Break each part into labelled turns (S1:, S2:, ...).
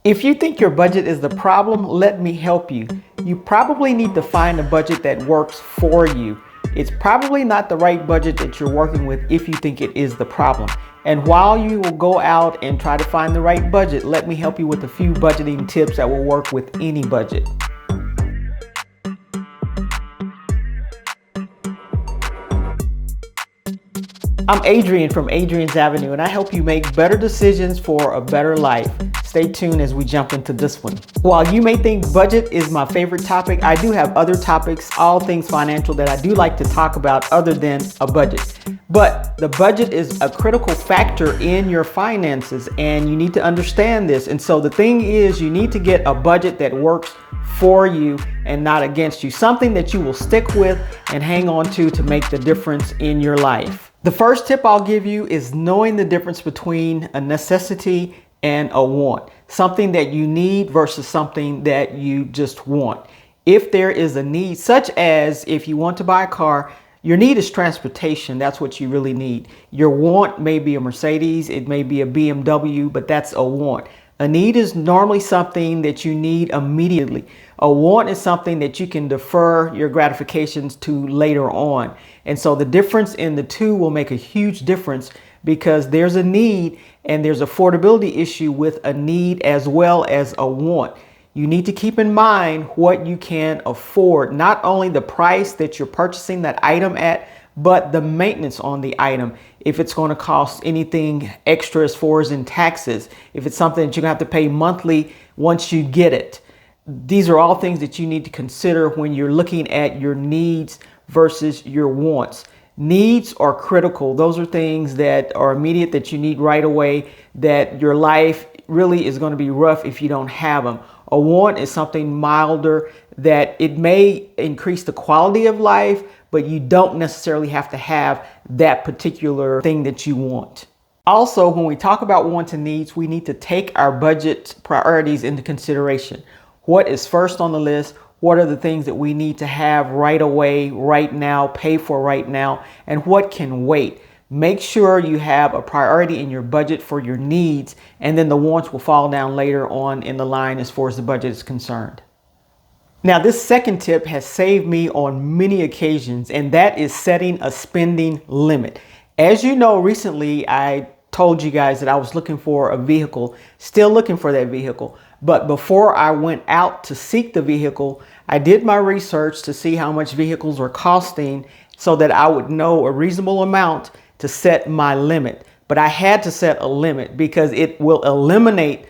S1: If you think your budget is the problem, let me help you. You probably need to find a budget that works for you. It's probably not the right budget that you're working with if you think it is the problem. And while you will go out and try to find the right budget, let me help you with a few budgeting tips that will work with any budget. I'm Adrian from Adrian's Avenue, and I help you make better decisions for a better life. Stay tuned as we jump into this one. While you may think budget is my favorite topic, I do have other topics, all things financial, that I do like to talk about other than a budget. But the budget is a critical factor in your finances, and you need to understand this. And so the thing is, you need to get a budget that works for you and not against you. Something that you will stick with and hang on to make the difference in your life. The first tip I'll give you is knowing the difference between a necessity and a want. Something that you need versus something that you just want. If there is a need, such as if you want to buy a car, your need is transportation. That's what you really need. Your want may be a Mercedes, it may be a BMW, but that's a want. A need is normally something that you need immediately. A want is something that you can defer your gratifications to later on. And so the difference in the two will make a huge difference, because there's a need and there's affordability issue with a need as well as a want. You need to keep in mind what you can afford, not only the price that you're purchasing that item at, but the maintenance on the item. If it's going to cost anything extra as far as in taxes, if it's something that you're going to have to pay monthly once you get it. These are all things that you need to consider when you're looking at your needs versus your wants. Needs are critical. Those are things that are immediate, that you need right away, that your life really is going to be rough if you don't have them. A want is something milder, that it may increase the quality of life, but you don't necessarily have to have that particular thing that you want. Also, when we talk about wants and needs, we need to take our budget priorities into consideration. What is first on the list? What are the things that we need to have right away, right now, pay for right now, and what can wait? Make sure you have a priority in your budget for your needs, and then the wants will fall down later on in the line as far as the budget is concerned. Now, this second tip has saved me on many occasions, and that is setting a spending limit. As you know, recently I told you guys that I was looking for a vehicle, still looking for that vehicle. But before I went out to seek the vehicle, I did my research to see how much vehicles were costing so that I would know a reasonable amount to set my limit. But I had to set a limit because it will eliminate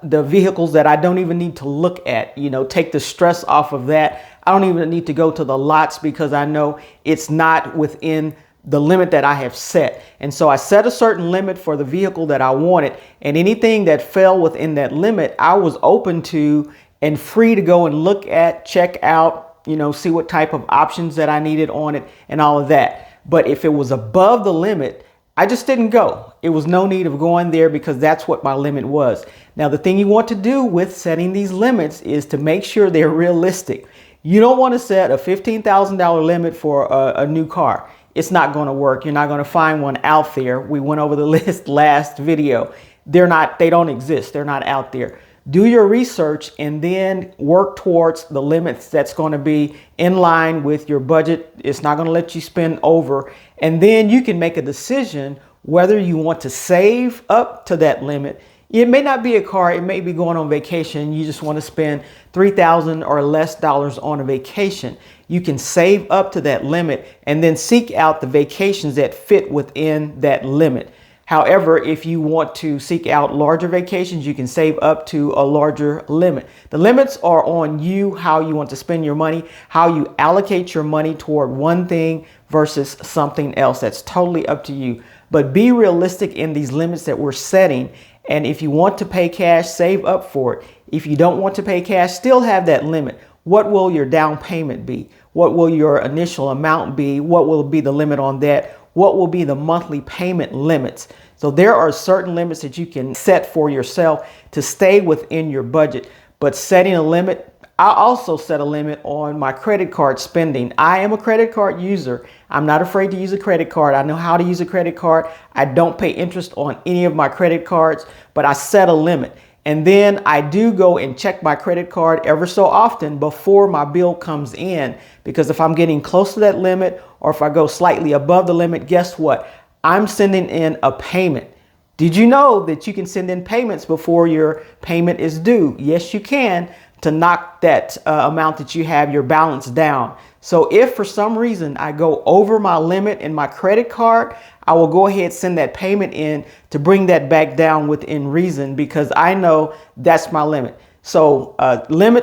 S1: the vehicles that I don't even need to look at, take the stress off of that. I don't even need to go to the lots because I know it's not within the limit that I have set. And so I set a certain limit for the vehicle that I wanted, and anything that fell within that limit, I was open to and free to go and look at, check out, see what type of options that I needed on it and all of that. But if it was above the limit, I just didn't go. It was no need of going there because that's what my limit was. Now, the thing you want to do with setting these limits is to make sure they're realistic. You don't want to set a $15,000 limit for a new car. It's not going to work. You're not going to find one out there. We went over the list last video. They don't exist. They're not out there. Do your research and then work towards the limits that's going to be in line with your budget. It's not going to let you spend over. And then you can make a decision whether you want to save up to that limit. It may not be a car. It may be going on vacation. You just want to spend $3,000 or less on a vacation. You can save up to that limit and then seek out the vacations that fit within that limit. However, if you want to seek out larger vacations, you can save up to a larger limit. The limits are on you, how you want to spend your money, how you allocate your money toward one thing versus something else. That's totally up to you. But be realistic in these limits that we're setting. And if you want to pay cash, save up for it. If you don't want to pay cash, still have that limit. What will your down payment be? What will your initial amount be? What will be the limit on that? What will be the monthly payment limits? So there are certain limits that you can set for yourself to stay within your budget. But setting a limit, I also set a limit on my credit card spending. I am a credit card user. I'm not afraid to use a credit card. I know how to use a credit card. I don't pay interest on any of my credit cards, but I set a limit. And then I do go and check my credit card ever so often before my bill comes in, because if I'm getting close to that limit or if I go slightly above the limit, guess what? I'm sending in a payment. Did you know that you can send in payments before your payment is due? Yes, you can, to knock that amount that you have, your balance, down. So if for some reason I go over my limit in my credit card, I will go ahead and send that payment in to bring that back down within reason, because I know that's my limit. So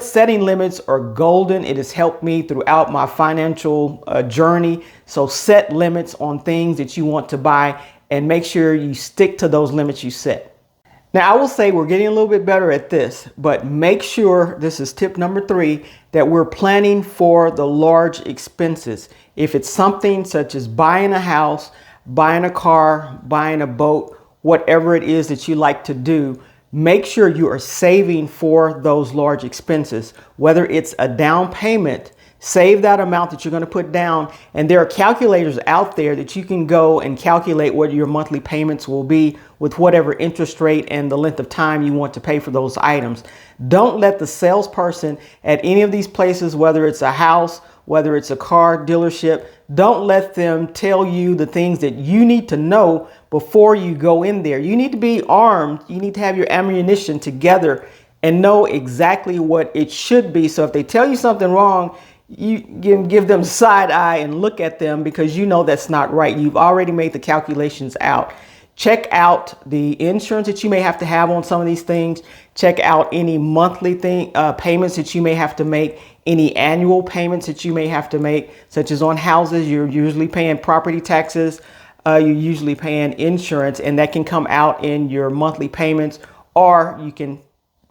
S1: setting limits are golden. It has helped me throughout my financial journey. So set limits on things that you want to buy and make sure you stick to those limits you set. Now, I will say we're getting a little bit better at this, but make sure, this is tip number 3, that we're planning for the large expenses. If it's something such as buying a house, buying a car, buying a boat, whatever it is that you like to do, make sure you are saving for those large expenses. Whether it's a down payment, save that amount that you're going to put down. And there are calculators out there that you can go and calculate what your monthly payments will be with whatever interest rate and the length of time you want to pay for those items. Don't let the salesperson at any of these places, whether it's a house, whether it's a car dealership, don't let them tell you the things that you need to know before you go in there. You need to be armed. You need to have your ammunition together and know exactly what it should be. So if they tell you something wrong, you can give them side eye and look at them, because you know that's not right. You've already made the calculations out. Check out the insurance that you may have to have on some of these things. Check out any monthly payments that you may have to make, any annual payments that you may have to make, such as on houses. You're usually paying property taxes. You're usually paying insurance, and that can come out in your monthly payments, or you can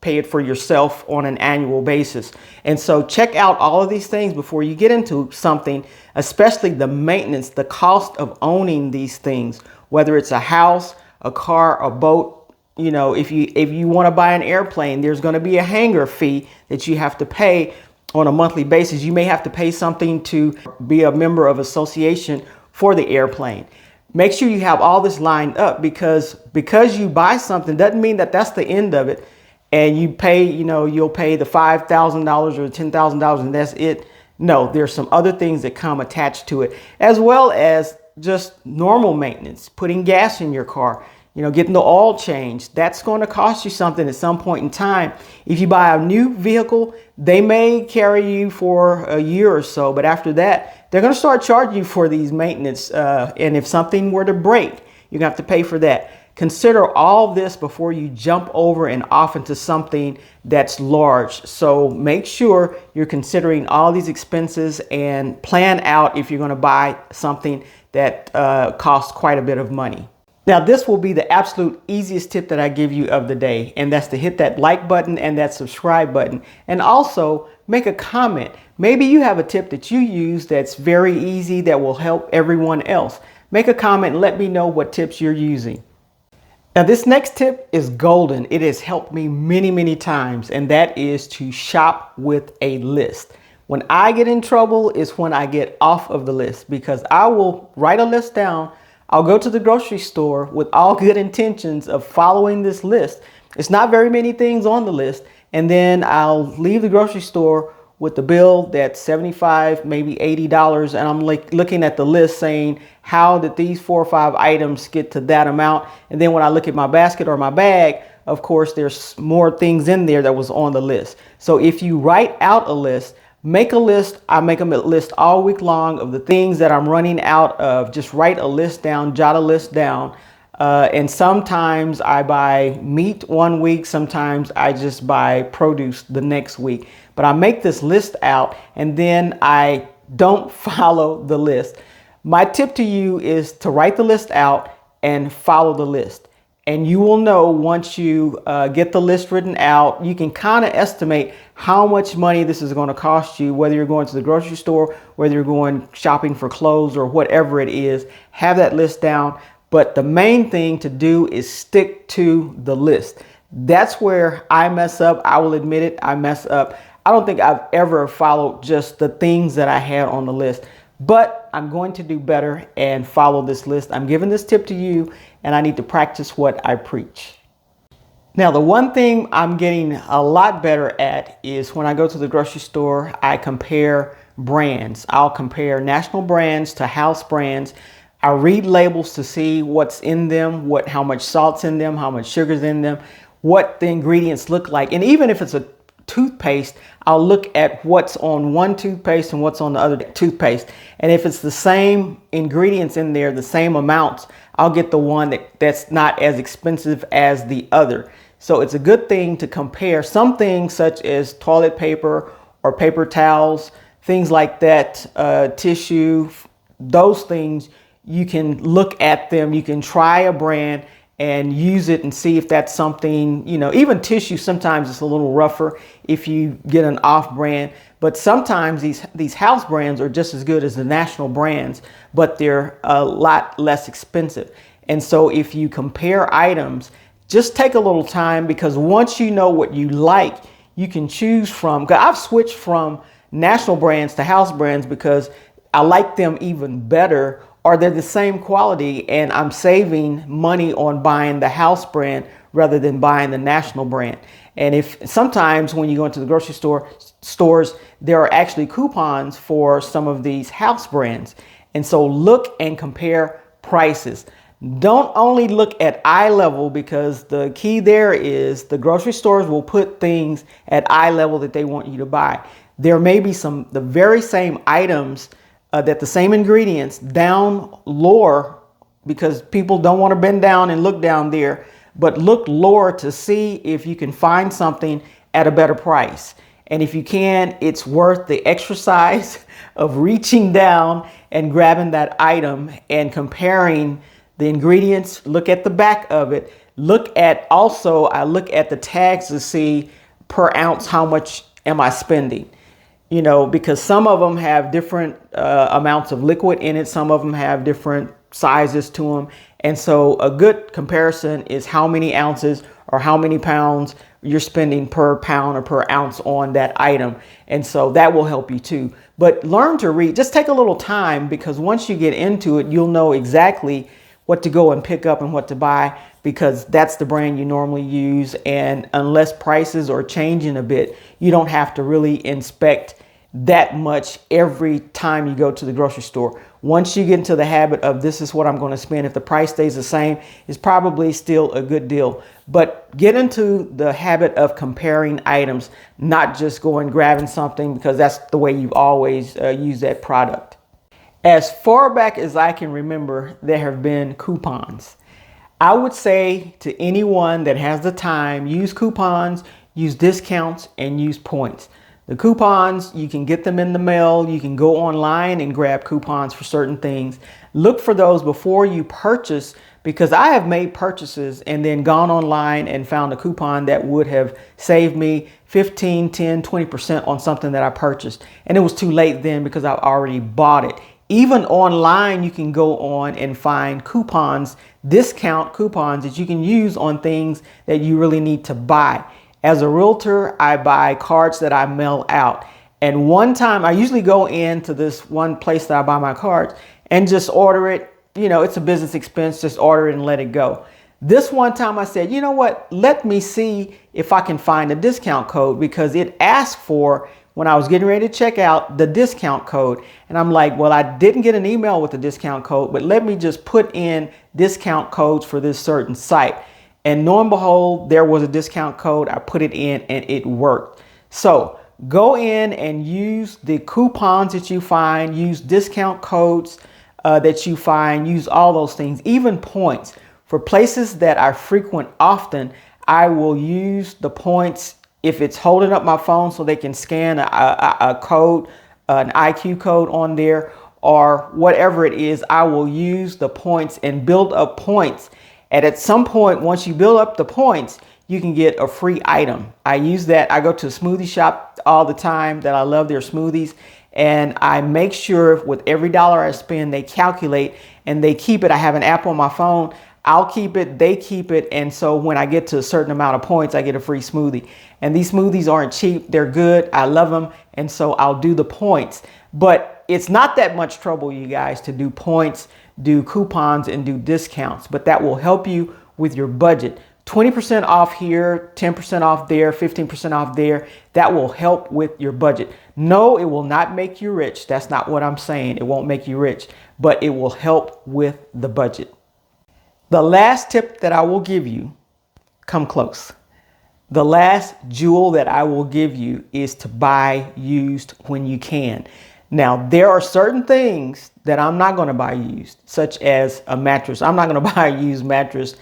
S1: pay it for yourself on an annual basis. And so check out all of these things before you get into something, especially the maintenance, the cost of owning these things, whether it's a house, a car, a boat. You know, if you want to buy an airplane, there's going to be a hangar fee that you have to pay on a monthly basis. You may have to pay something to be a member of association for the airplane. Make sure you have all this lined up, because you buy something doesn't mean that that's the end of it. And you pay, you'll pay the $5,000 or $10,000 and that's it. No, there's some other things that come attached to it, as well as just normal maintenance, putting gas in your car, getting the oil changed. That's going to cost you something at some point in time. If you buy a new vehicle, they may carry you for a year or so, but after that, they're going to start charging you for these maintenance. And if something were to break, you're going to have to pay for that. Consider all this before you jump over and off into something that's large. So make sure you're considering all these expenses and plan out if you're going to buy something that costs quite a bit of money. Now, this will be the absolute easiest tip that I give you of the day, and that's to hit that like button and that subscribe button, and also make a comment. Maybe you have a tip that you use that's very easy that will help everyone else. Make a comment and let me know what tips you're using. Now, this next tip is golden. It has helped me many, many times, and that is to shop with a list. When I get in trouble is when I get off of the list, because I will write a list down. I'll go to the grocery store with all good intentions of following this list. It's not very many things on the list. And then I'll leave the grocery store with the bill that's $75, maybe $80. And I'm looking at the list saying, how did these 4 or 5 items get to that amount? And then when I look at my basket or my bag, of course, there's more things in there that was on the list. So if you write out a list, make a list. I make a list all week long of the things that I'm running out of. Just write a list down, jot a list down. And sometimes I buy meat one week. Sometimes I just buy produce the next week. But I make this list out and then I don't follow the list. My tip to you is to write the list out and follow the list. And you will know once you get the list written out, you can kind of estimate how much money this is going to cost you, whether you're going to the grocery store, whether you're going shopping for clothes or whatever it is. Have that list down. But the main thing to do is stick to the list. That's where I mess up. I will admit it. I mess up. I don't think I've ever followed just the things that I had on the list. But I'm going to do better and follow this list. I'm giving this tip to you, and I need to practice what I preach. Now, the one thing I'm getting a lot better at is when I go to the grocery store, I compare brands. I'll compare national brands to house brands. I read labels to see what's in them, how much salt's in them, how much sugar's in them, what the ingredients look like. And even if it's a toothpaste, I'll look at what's on one toothpaste and what's on the other toothpaste. And if it's the same ingredients in there, the same amounts, I'll get the one that's not as expensive as the other. So it's a good thing to compare some things such as toilet paper or paper towels, things like that, tissue, those things. You can look at them, you can try a brand and use it and see if that's something, even tissue, sometimes it's a little rougher if you get an off brand, but sometimes these house brands are just as good as the national brands, but they're a lot less expensive. And so if you compare items, just take a little time, because once you know what you like, you can choose from, because I've switched from national brands to house brands because I like them even better, or they're the same quality and I'm saving money on buying the house brand rather than buying the national brand. And if sometimes when you go into the grocery stores, there are actually coupons for some of these house brands. And so look and compare prices. Don't only look at eye level, because the key there is the grocery stores will put things at eye level that they want you to buy. There may be the very same items that the same ingredients down lower, because people don't want to bend down and look down there, but look lower to see if you can find something at a better price. And if you can, it's worth the exercise of reaching down and grabbing that item and comparing the ingredients. Look at the back of it. I look at the tags to see per ounce, how much am I spending? Because some of them have different amounts of liquid in it. Some of them have different sizes to them. And so a good comparison is how many ounces or how many pounds you're spending per pound or per ounce on that item. And so that will help you too. But learn to read. Just take a little time, because once you get into it, you'll know exactly what to go and pick up and what to buy, because that's the brand you normally use. And unless prices are changing a bit, you don't have to really inspect that much every time you go to the grocery store. Once you get into the habit of this is what I'm going to spend, if the price stays the same, it's probably still a good deal. But get into the habit of comparing items, not just going grabbing something because that's the way you've always used that product. As far back as I can remember, there have been coupons. I would say to anyone that has the time, use coupons, use discounts, and use points. The coupons, you can get them in the mail. You can go online and grab coupons for certain things. Look for those before you purchase, because I have made purchases and then gone online and found a coupon that would have saved me 15, 10, 20% on something that I purchased. And it was too late then because I've already bought it. Even online, you can go on and find coupons, discount coupons that you can use on things that you really need to buy. As a realtor, I buy cards that I mail out. And one time I usually go into this one place that I buy my cards and just order it. It's a business expense, just order it and let it go. This one time I said, you know what, let me see if I can find a discount code, because it asked for, when I was getting ready to check out, the discount code. And I'm like, well, I didn't get an email with the discount code, but let me just put in discount codes for this certain site. And lo and behold, there was a discount code. I put it in and it worked. So go in and use the coupons that you find, use discount codes that you find, use all those things, even points. For places that I frequent often, I will use the points if it's holding up my phone so they can scan a code, an IQ code on there, or whatever it is. I will use the points and build up points. And at some point, once you build up the points, you can get a free item. I use that. I go to a smoothie shop all the time that I love their smoothies. And I make sure with every dollar I spend, they calculate and they keep it. I have an app on my phone. I'll keep it, they keep it. And so when I get to a certain amount of points, I get a free smoothie. And these smoothies aren't cheap. They're good. I love them. And so I'll do the points. But it's not that much trouble, you guys, to do points, do coupons, and do discounts. But that will help you with your budget. 20% off here, 10% off there, 15% off there. That will help with your budget. No, it will not make you rich. That's not what I'm saying. It won't make you rich, but it will help with the budget. The last tip that I will give you, come close. The last jewel that I will give you is to buy used when you can. Now, there are certain things that I'm not going to buy used, such as a mattress. I'm not going to buy a used mattress.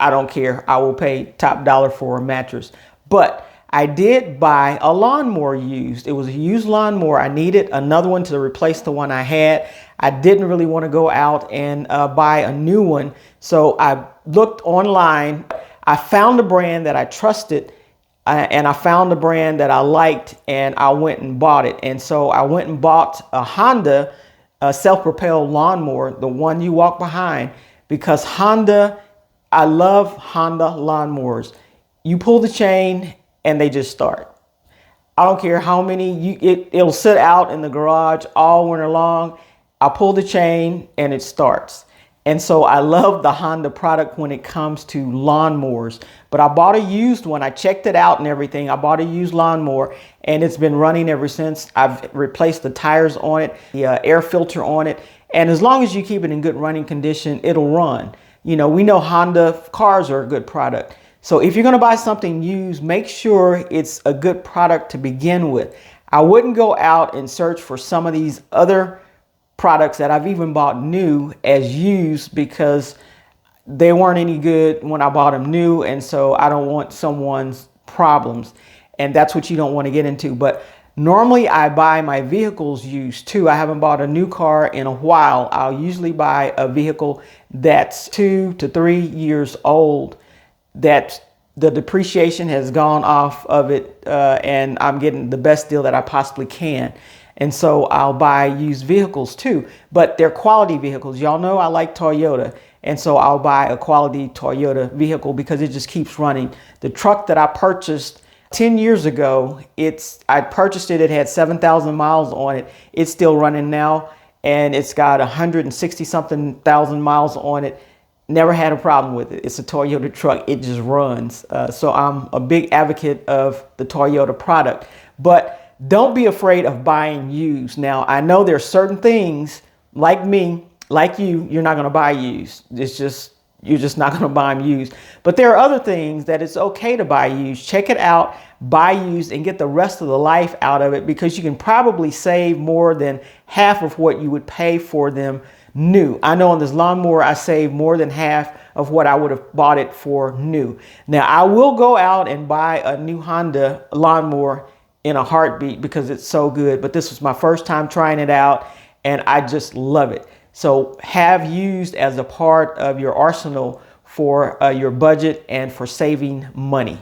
S1: I don't care. I will pay top dollar for a mattress. But I did buy a lawnmower used. It was a used lawnmower. I needed another one to replace the one I had. I didn't really want to go out and buy a new one. So I looked online. I found a brand that I trusted and I found a brand that I liked and I went and bought it. And so I went and bought a Honda self-propelled lawnmower, the one you walk behind, because I love Honda lawnmowers. You pull the chain and they just start. I don't care how many, it'll sit out in the garage all winter long. I pull the chain and it starts. And so I love the Honda product when it comes to lawnmowers. But I bought a used one. I checked it out and everything. I bought a used lawnmower and it's been running ever since. I've replaced the tires on it, the air filter on it. And as long as you keep it in good running condition, it'll run. You know, we know Honda cars are a good product. So if you're going to buy something used, make sure it's a good product to begin with. I wouldn't go out and search for some of these other products that I've even bought new as used because they weren't any good when I bought them new. And so I don't want someone's problems. And that's what you don't want to get into. But normally I buy my vehicles used too. I haven't bought a new car in a while. I'll usually buy a vehicle that's 2 to 3 years old, that the depreciation has gone off of it and I'm getting the best deal that I possibly can. And so I'll buy used vehicles too, but they're quality vehicles. Y'all know I like Toyota. And so I'll buy a quality Toyota vehicle because it just keeps running. The truck that I purchased 10 years ago, I purchased it. It had 7,000 miles on it. It's still running now. And it's got 160 something thousand miles on it. Never had a problem with it. It's a Toyota truck. It just runs. So I'm a big advocate of the Toyota product. But don't be afraid of buying used. Now, I know there's certain things like me, like you're not going to buy used. You're just not going to buy them used. But there are other things that it's okay to buy used. Check it out, buy used, and get the rest of the life out of it because you can probably save more than half of what you would pay for them new. I know on this lawnmower, I saved more than half of what I would have bought it for new. Now, I will go out and buy a new Honda lawnmower in a heartbeat because it's so good. But this was my first time trying it out and I just love it. So have used as a part of your arsenal for your budget and for saving money.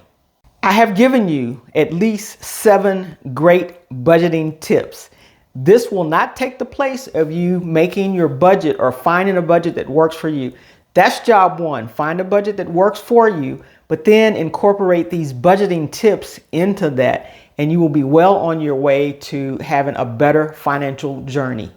S1: I have given you at least 7 great budgeting tips. This will not take the place of you making your budget or finding a budget that works for you. That's job one. Find a budget that works for you, but then incorporate these budgeting tips into that, and you will be well on your way to having a better financial journey.